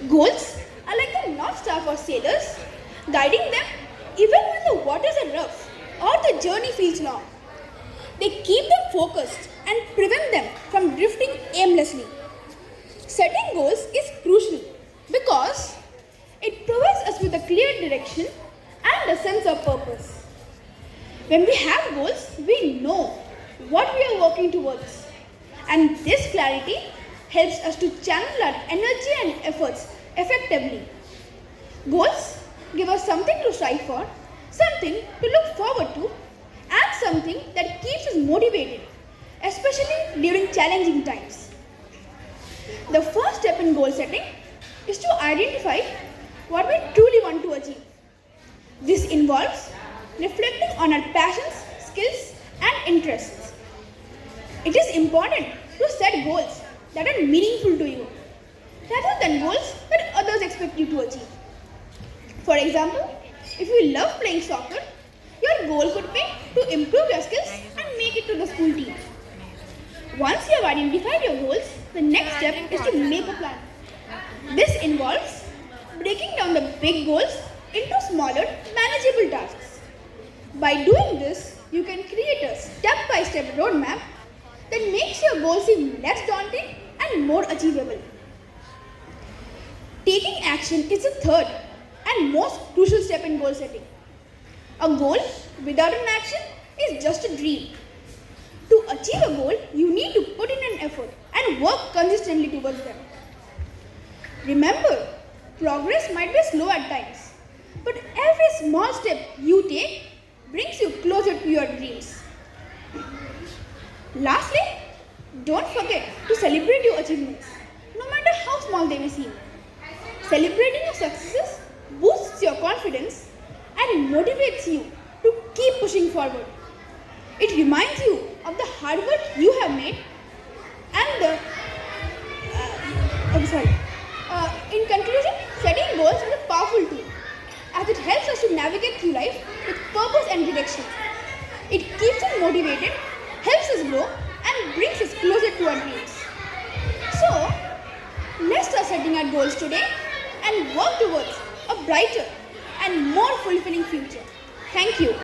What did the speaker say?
Goals are like the North Star for sailors, guiding them even when the waters are rough or the journey feels long. They keep them focused and prevent them from drifting aimlessly. Setting goals is crucial because it provides us with a clear direction and a sense of purpose. When we have goals, we know what we are working towards, and this clarity helps us to channel our energy and efforts effectively. Goals give us something to strive for, something to look forward to, and something that keeps us motivated, especially during challenging times. The first step in goal setting is to identify what we truly want to achieve. This involves reflecting on our passions, skills, and interests. It is important to set goals that are meaningful to you, rather than goals that others expect you to achieve. For example, if you love playing soccer, your goal could be to improve your skills and make it to the school team. Once you have identified your goals, the next step is to make a plan. This involves breaking down the big goals into smaller, manageable tasks. By doing this, you can create a step-by-step roadmap that makes your goals seem less daunting and more achievable. Taking action is the third and most crucial step in goal setting. A goal without an action is just a dream. To achieve a goal, you need to put in an effort and work consistently towards them. Remember, progress might be slow at times, but every small step you take brings you closer to your dreams. Lastly, don't forget to celebrate your achievements, no matter how small they may seem. Celebrating your successes boosts your confidence and motivates you to keep pushing forward. It reminds you of the hard work you have made and in conclusion, setting goals is a powerful tool as it helps us to navigate through life with purpose and direction. It keeps us motivated, helps us grow, and brings us closer to our dreams. So, let's start setting our goals today and work towards a brighter and more fulfilling future. Thank you.